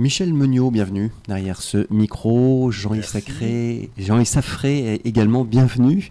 Michel Meuniot, bienvenue derrière ce micro. Jean-Yves Saffré également, bienvenue.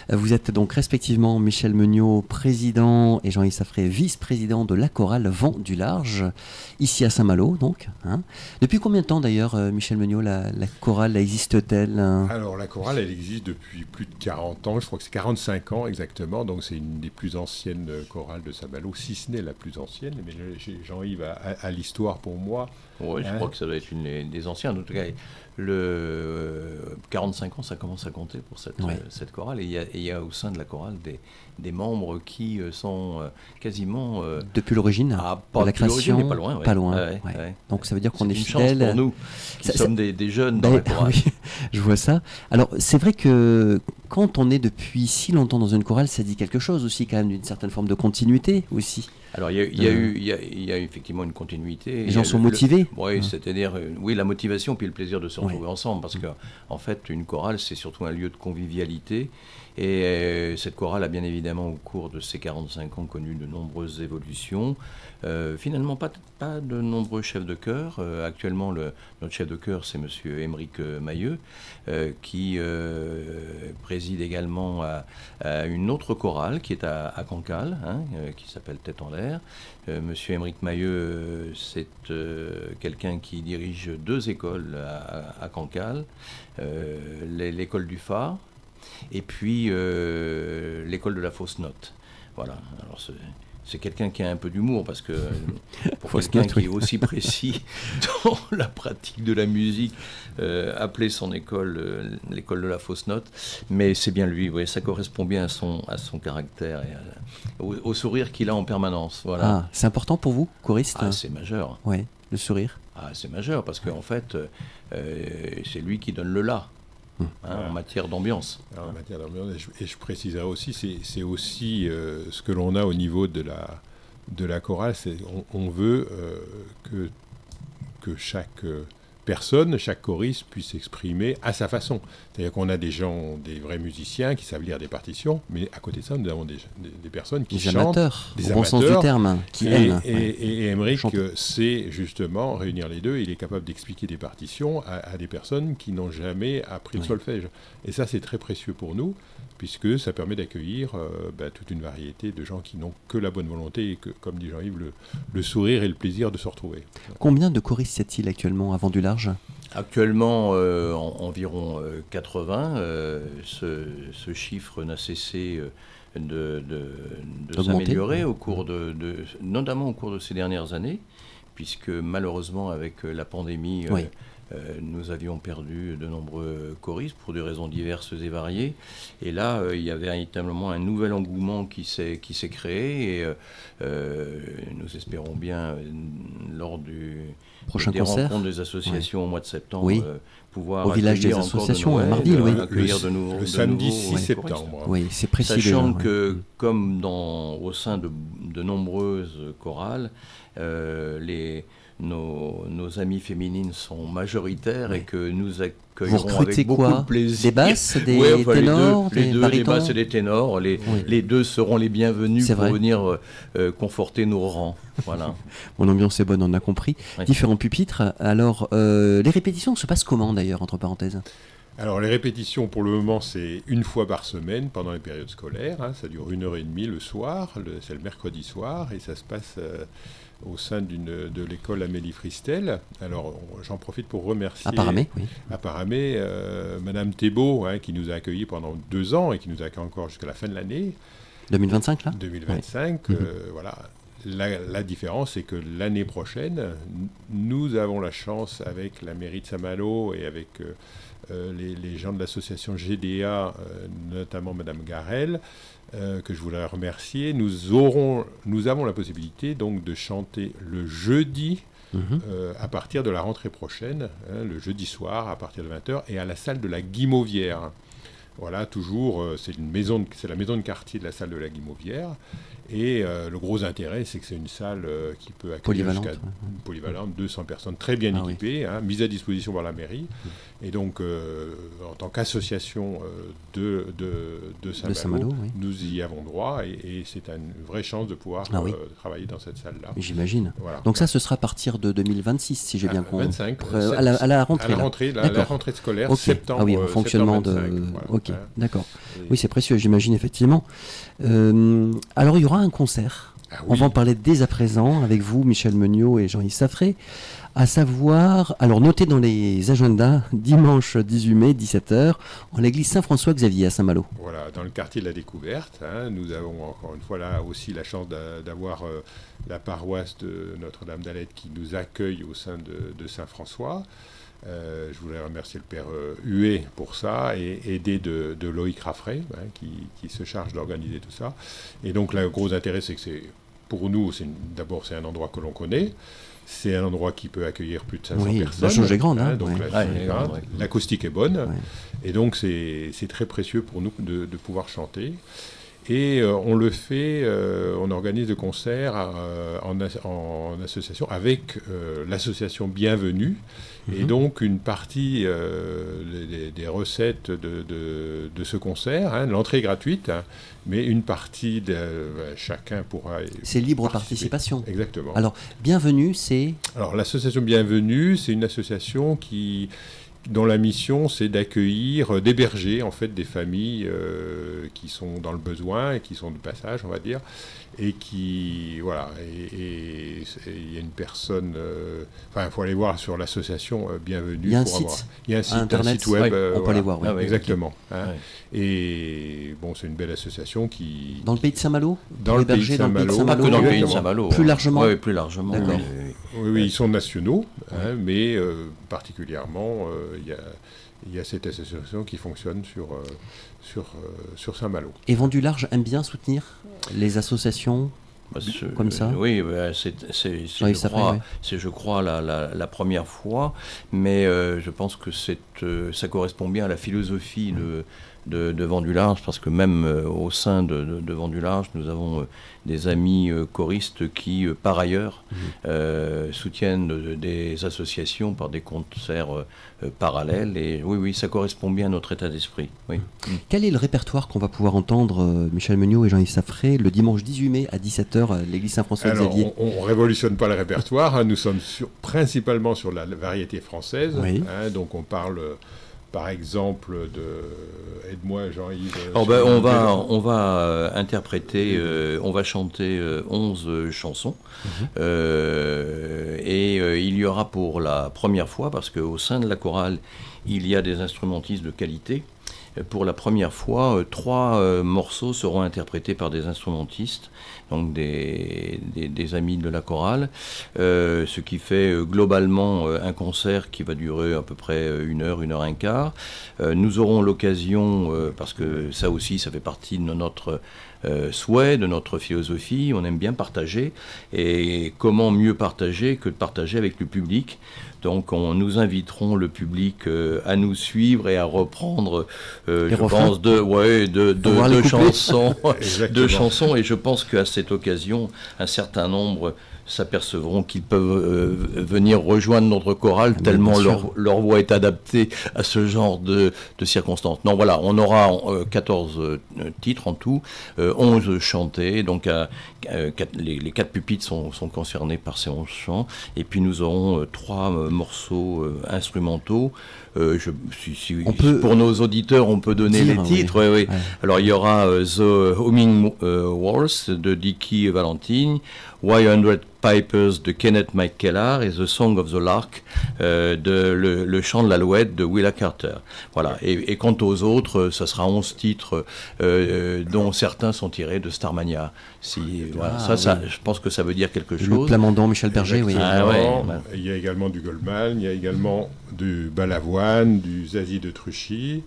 Vous êtes donc respectivement Michel Meuniot, président, et Jean-Yves Saffré, vice-président de la chorale Vent du Large, ici à Saint-Malo, donc. Depuis combien de temps d'ailleurs, Michel Meuniot, la chorale existe-t-elle Alors la chorale, elle existe depuis plus de 40 ans, je crois que c'est 45 ans exactement, donc c'est une des plus anciennes chorales de Saint-Malo, si ce n'est la plus ancienne, mais Jean-Yves a l'histoire pour moi. Oui, je crois que ça doit être une des anciennes. En tout cas, 45 ans, ça commence à compter pour cette chorale. Et il y a au sein de la chorale des membres qui sont quasiment... depuis l'origine, pas la création, mais pas loin. Pas loin. Ouais. Donc ça veut dire qu'on est fidèle. fidèles. C'est une chance pour nous, qui sommes des jeunes dans la chorale. Oui, je vois ça. Alors, c'est vrai que quand on est depuis si longtemps dans une chorale, ça dit quelque chose aussi, quand même, d'une certaine forme de continuité aussi. Alors, il y a effectivement une continuité. Les gens sont motivés. Oui, c'est-à-dire, la motivation puis le plaisir de se retrouver ensemble. Parce qu'en fait, une chorale, c'est surtout un lieu de convivialité. Et cette chorale a bien évidemment, au cours de ces 45 ans, connu de nombreuses évolutions. Finalement, pas de nombreux chefs de chœur. Actuellement, notre chef de chœur, c'est M. Émeric Mailleux, qui préside également à une autre chorale qui est à Cancale, qui s'appelle Tête en l'air. M. Émeric Mailleux, c'est quelqu'un qui dirige 2 écoles à Cancale, l'école du phare, et puis l'école de la fausse note. Voilà. Alors c'est quelqu'un qui a un peu d'humour, parce que pour quelqu'un qui est aussi précis dans la pratique de la musique, appeler son école l'école de la fausse note, mais c'est bien lui, ça correspond bien à son caractère et au sourire qu'il a en permanence. Voilà. C'est important pour vous, choriste? C'est majeur. Oui, le sourire. C'est majeur, parce qu'en fait, c'est lui qui donne le là. En matière d'ambiance. En matière d'ambiance, et je préciserai aussi, c'est aussi ce que l'on a au niveau de la chorale, on veut que chaque personne, chaque choriste puisse s'exprimer à sa façon. C'est-à-dire qu'on a des vrais musiciens qui savent lire des partitions, mais à côté de ça, nous avons des personnes qui chantent. Des amateurs, au bon sens du terme, qui aiment. Et Émeric sait justement réunir les deux. Il est capable d'expliquer des partitions à des personnes qui n'ont jamais appris le solfège. Et ça, c'est très précieux pour nous, puisque ça permet d'accueillir toute une variété de gens qui n'ont que la bonne volonté et que, comme dit Jean-Yves, le sourire et le plaisir de se retrouver. Combien de choristes y a-t-il actuellement à Vent du Large ? Actuellement, environ 80. Ce chiffre n'a cessé de s'améliorer notamment au cours de ces dernières années, puisque malheureusement, avec la pandémie, nous avions perdu de nombreux choristes pour des raisons diverses et variées. Et là, il y avait véritablement un nouvel engouement qui s'est créé. Et nous espérons bien, lors des rencontres des associations au mois de septembre, pouvoir au village des associations, à Marville, accueillir le samedi 6 septembre. Oui, c'est précis. Sachant que, comme au sein de nombreuses chorales, nos amies féminines sont majoritaires et que nous accueillerons avec beaucoup de plaisir. Des basses, des ténors, des basses et des ténors. Les deux seront les bienvenus pour venir conforter nos rangs. Voilà. Mon ambiance est bonne, on a compris. Différents pupitres. Alors, les répétitions se passent comment d'ailleurs, entre parenthèses ? Alors, les répétitions, pour le moment, c'est une fois par semaine pendant les périodes scolaires. Ça dure 1h30 le soir, c'est le mercredi soir, et ça se passe au sein de l'école Amélie Fristel. Alors, j'en profite pour remercier à Paramé, Madame Thébault, qui nous a accueillis pendant 2 ans et qui nous accueille encore jusqu'à la fin de l'année. 2025, là ? 2025, voilà. La différence, c'est que l'année prochaine, nous avons la chance, avec la mairie de Saint-Malo et avec les gens de l'association GDA, notamment Madame Garel, que je voudrais remercier. Nous avons la possibilité donc de chanter le jeudi à partir de la rentrée prochaine, le jeudi soir à partir de 20h, et à la salle de la Guimauvière. Voilà, toujours, c'est la maison de quartier de la salle de la Guimauvière. Et le gros intérêt, c'est que c'est une salle qui peut accueillir jusqu'à polyvalente, 200 personnes très bien équipées, mise à disposition par la mairie. Et donc, en tant qu'association de Saint-Malo, nous y avons droit et c'est une vraie chance de pouvoir travailler dans cette salle-là. J'imagine. Voilà. Donc ça, ce sera à partir de 2026, si j'ai bien compris. 25. À la rentrée. La rentrée scolaire, septembre. Ah oui, en fonctionnement de... Voilà. Ok, d'accord. Oui, c'est précieux, j'imagine, effectivement. Alors, il y aura un concert. On va en parler dès à présent avec vous, Michel Meuniot et Jean-Yves Saffré. À savoir, alors notez dans les agendas, dimanche 18 mai, 17h, en l'église Saint-François-Xavier à Saint-Malo. Voilà, dans le quartier de la Découverte. Nous avons encore une fois là aussi la chance d'avoir la paroisse de Notre-Dame d'Alette qui nous accueille au sein de Saint-François. Je voulais remercier le père Huet pour ça et aidé de Loïc Raffray qui se charge d'organiser tout ça. Et donc le gros intérêt, c'est que pour nous, d'abord c'est un endroit que l'on connaît. C'est un endroit qui peut accueillir plus de 500 personnes. La jauge est grande. Donc l'acoustique est bonne. Et donc c'est très précieux pour nous de pouvoir chanter. Et on le fait, on organise des concerts en association avec l'association Bienvenue. Et donc une partie des recettes de ce concert, l'entrée est gratuite, mais une partie, chacun pourra... C'est libre participation. Exactement. Alors, Bienvenue, c'est... Alors l'association Bienvenue, c'est une association dont la mission, c'est d'accueillir, d'héberger en fait des familles qui sont dans le besoin et qui sont de passage, on va dire, et qui, voilà, et il y a une personne, il faut aller voir sur l'association Bienvenue. Il y a un site, Internet, un site web, on peut aller voir. Oui. Exactement. Et bon, c'est une belle association qui... Dans le pays de Saint-Malo. Dans le pays de Saint-Malo. Pas que dans le pays de Saint-Malo. Plus largement. Oui, plus largement. D'accord. Oui, ils sont nationaux, mais particulièrement, il y a cette association qui fonctionne sur Saint-Malo. Et Vendu Large aime bien soutenir les associations comme ça. Oui, c'est je crois la première fois, mais je pense que ça correspond bien à la philosophie de Vendu Large, parce que même au sein de Vendu Large, nous avons des amis choristes qui, par ailleurs, soutiennent des associations par des concerts parallèles. Et oui, ça correspond bien à notre état d'esprit. Oui. Quel est le répertoire qu'on va pouvoir entendre, Michel Meuniot et Jean-Yves Saffré, le dimanche 18 mai à 17h à l'église Saint-François-Xavier? Alors, on ne révolutionne pas le répertoire. Nous sommes principalement sur la variété française. Donc, on parle... Par exemple, aide-moi Jean-Yves. On va interpréter, on va chanter 11 chansons. Et il y aura pour la première fois, parce qu'au sein de la chorale, il y a des instrumentistes de qualité. Pour la première fois, 3 morceaux seront interprétés par des instrumentistes, donc des amis de la chorale, ce qui fait globalement un concert qui va durer à peu près 1 heure, 1 heure et quart. Nous aurons l'occasion, parce que ça aussi, ça fait partie de notre souhait, de notre philosophie, on aime bien partager, et comment mieux partager que de partager avec le public. Donc nous inviterons le public à nous suivre et à reprendre, je pense, deux chansons, et je pense qu'à cette occasion, un certain nombre s'apercevront qu'ils peuvent venir rejoindre notre chorale, tellement leur voix est adaptée à ce genre de circonstances. Non, voilà, on aura 14 titres en tout, 11 chantés, donc les 4 pupitres sont concernés par ces 11 chants, et puis nous aurons 3 morceaux instrumentaux. Pour nos auditeurs, on peut donner les titres. Oui. Alors, il y aura The Humming Waltz de Dickie Valentine, 100 Pipers de Kenneth McKellar et The Song of the Lark, le chant de l'alouette de Willa Carter. Voilà. Et quant aux autres, ça sera 11 titres dont certains sont tirés de Starmania. Je pense que ça veut dire quelque chose. Le Plamondon, Michel Berger, oui. Il y a également du Goldman, il y a également du Balavoine, du Zazie de Truchy.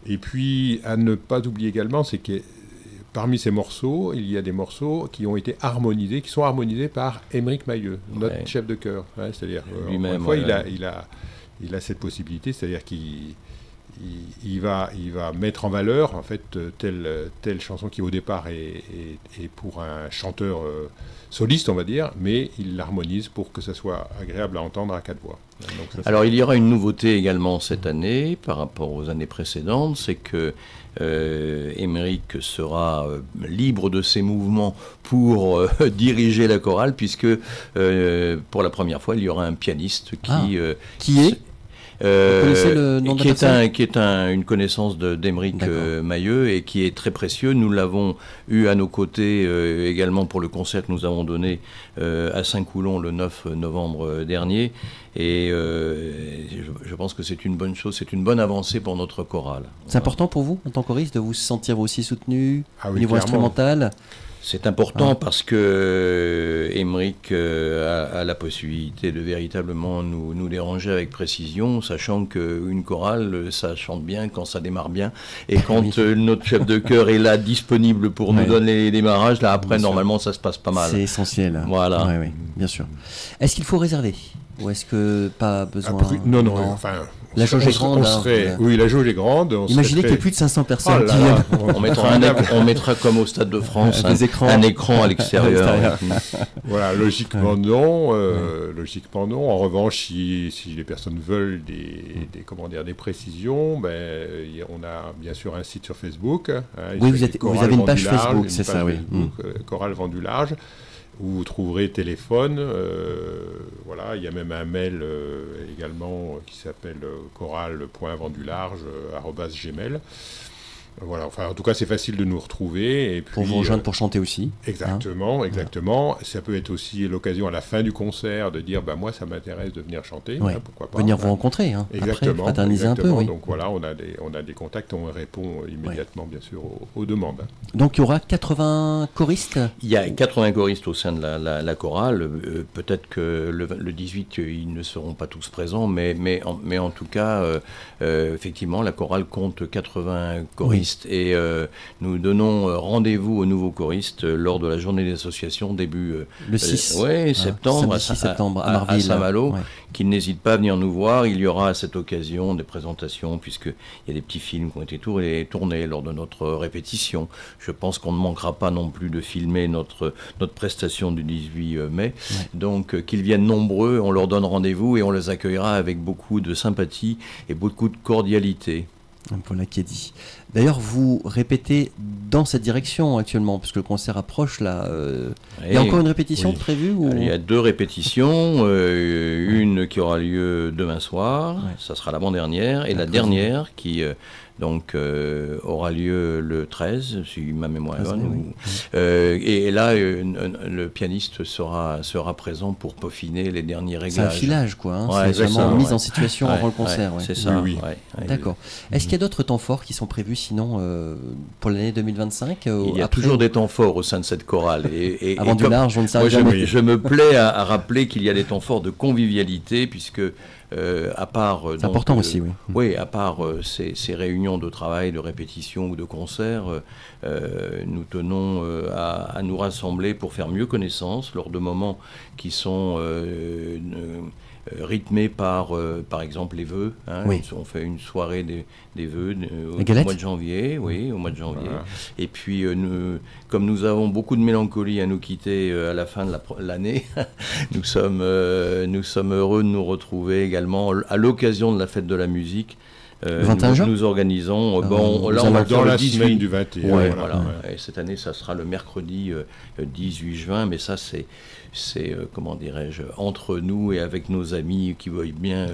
Et puis, à ne pas oublier également, c'est que parmi ces morceaux, il y a des morceaux qui ont été harmonisés, qui sont harmonisés par Émeric Mailleux, notre chef de chœur. C'est-à-dire, lui-même, il a cette possibilité, c'est-à-dire qu'il il va mettre en valeur en fait telle chanson qui au départ est pour un chanteur soliste, on va dire, mais il l'harmonise pour que ça soit agréable à entendre à 4 voix. Donc, alors il y aura une nouveauté également cette année par rapport aux années précédentes, c'est que Émeric sera libre de ses mouvements pour diriger la chorale, puisque pour la première fois il y aura un pianiste qui est vous connaissez le nom de la personne ? Qui est une connaissance d'Émeric Mailleux et qui est très précieux. Nous l'avons eu à nos côtés également pour le concert que nous avons donné à Saint-Coulon le 9 novembre dernier. Et je pense que c'est une bonne chose, c'est une bonne avancée pour notre chorale. C'est important pour vous, en tant que choriste, de vous sentir aussi soutenu au niveau clairement. Instrumental ? C'est important parce que Émeric a la possibilité de véritablement nous déranger avec précision, sachant qu'une chorale, ça chante bien quand ça démarre bien. Et quand notre chef de chœur est là, disponible pour nous donner les démarrages, là après, normalement, ça se passe pas mal. C'est essentiel. Voilà. Oui, bien sûr. Est-ce qu'il faut réserver ? Ou est-ce que pas besoin ? Non, enfin... La jauge est grande. Oui, la jauge est grande. Imaginez qu'il y ait plus de 500 personnes qui viennent. On mettra comme au Stade de France un écran à l'extérieur. Voilà, logiquement non. En revanche, si les personnes veulent des précisions, on a bien sûr un site sur Facebook. Oui, vous avez une page Facebook, c'est ça, oui. Chorale Vendu Large, où vous trouverez téléphone. Il y a même un mail également qui s'appelle chorale.vendularge@gmail. Voilà, en tout cas, c'est facile de nous retrouver. Et puis, pour vous rejoindre pour chanter aussi. Exactement. Ça peut être aussi l'occasion à la fin du concert de dire, moi, ça m'intéresse de venir chanter. Pourquoi pas. Venir vous rencontrer, exactement, après, fraterniser un peu. Oui. Donc voilà, on a des contacts, on répond immédiatement, bien sûr, aux demandes. Donc il y aura 80 choristes ? Il y a 80 choristes au sein de la chorale. Peut-être que le 18, ils ne seront pas tous présents, mais en tout cas, effectivement, la chorale compte 80 choristes. Et nous donnons rendez-vous aux nouveaux choristes lors de la journée d'association début le 6 septembre, 6 septembre à Saint-Malo, qu'ils n'hésitent pas à venir nous voir. Il y aura à cette occasion des présentations, puisqu'il y a des petits films qui ont été tournés lors de notre répétition. Je pense qu'on ne manquera pas non plus de filmer notre prestation du 18 mai. Donc qu'ils viennent nombreux, on leur donne rendez-vous et on les accueillera avec beaucoup de sympathie et beaucoup de cordialité. Voilà qui est dit. D'ailleurs, vous répétez dans cette direction actuellement, parce que le concert approche là. Il y a encore une répétition prévue ou... Il y a 2 répétitions, une qui aura lieu demain soir, ça sera l'avant-dernière, et la dernière qui aura lieu le 13, si ma mémoire est bonne. Et là, le pianiste sera présent pour peaufiner les derniers réglages. C'est un filage, quoi. C'est vraiment mise en situation avant le concert. C'est ça. Oui. D'accord. Est-ce qu'il y a d'autres temps forts qui sont prévus sinon pour l'année 2025 Il y a toujours des temps forts au sein de cette chorale. Et avant du large, on ne s'arrête jamais. Je me plais à rappeler qu'il y a des temps forts de convivialité, puisque à part... c'est important aussi, oui. Oui, à part ces réunions de travail, de répétition ou de concert, nous tenons à nous rassembler pour faire mieux connaissance lors de moments qui sont rythmés par exemple les vœux. On fait une soirée des vœux au mois de janvier. Oui, au mois de janvier. Voilà. Et puis, comme nous avons beaucoup de mélancolie à nous quitter à la fin de l'année, nous sommes heureux de nous retrouver également à l'occasion de la fête de la musique. Le 21 juin nous organisons là on va dans la semaine du 21. Et cette année, ça sera le mercredi 18 juin, mais ça c'est comment dirais-je, entre nous et avec nos amis qui veuillent bien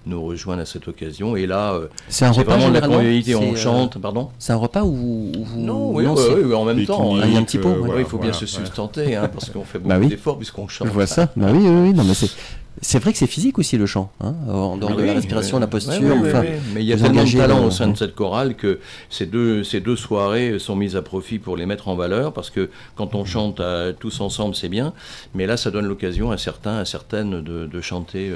nous rejoindre à cette occasion. Et là, c'est vraiment de la convivialité, on chante, pardon. C'est un repas où vous... Non, oui, en même temps. Il y a un petit pot. Il faut bien se sustenter, parce qu'on fait beaucoup d'efforts puisqu'on chante. Je vois ça. Oui, non, mais c'est vrai que c'est physique aussi le chant, en dehors de la respiration, la posture. Mais il y a tellement de talent au sein de cette chorale que ces deux soirées sont mises à profit pour les mettre en valeur, parce que quand on chante tous ensemble, c'est bien, mais là, ça donne l'occasion à certaines de chanter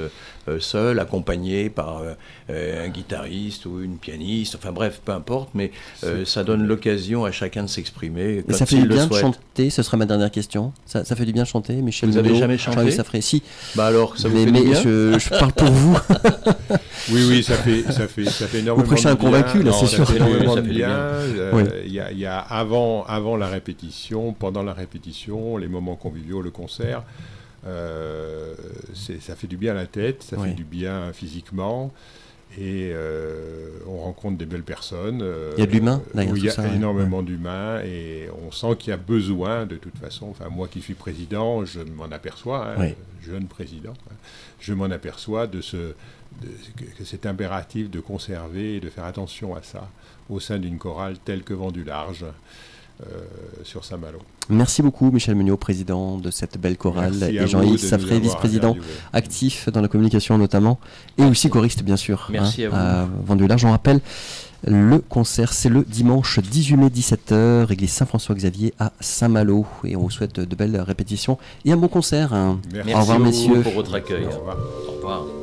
seuls, accompagnés par un guitariste ou une pianiste, enfin bref, peu importe, mais ça donne l'occasion à chacun de s'exprimer. Et ça fait du bien de chanter, ce sera ma dernière question. Ça fait du bien de chanter, Michel. Vous n'avez jamais chanté ? Ça ferait si. Alors, ça mais je parle pour vous. Oui, ça fait énormément. Vous prêchez un convaincu, là, c'est sûr. Ça fait énormément de Ça fait bien. Oui. Il y a avant la répétition, pendant la répétition, les moments conviviaux, le concert. Ça fait du bien à la tête, ça fait du bien physiquement. Et on rencontre des belles personnes. Il y a de l'humain derrière il y a tout ça, énormément d'humain et on sent qu'il y a besoin de toute façon. Enfin, moi qui suis président, je m'en aperçois, jeune président, je m'en aperçois que c'est impératif de conserver et de faire attention à ça au sein d'une chorale telle que Vent du Large sur Saint-Malo. Merci beaucoup Michel Meuniot, président de cette belle chorale, et Jean-Yves Saffré, vice-président actif dans la communication notamment, et aussi choriste bien sûr. Merci à Vent du Large. On rappelle, le concert c'est le dimanche 18 mai 17h, église Saint-François-Xavier à Saint-Malo, et on vous souhaite de belles répétitions et un bon concert. Merci au revoir messieurs. pour votre accueil. Au revoir. Au revoir.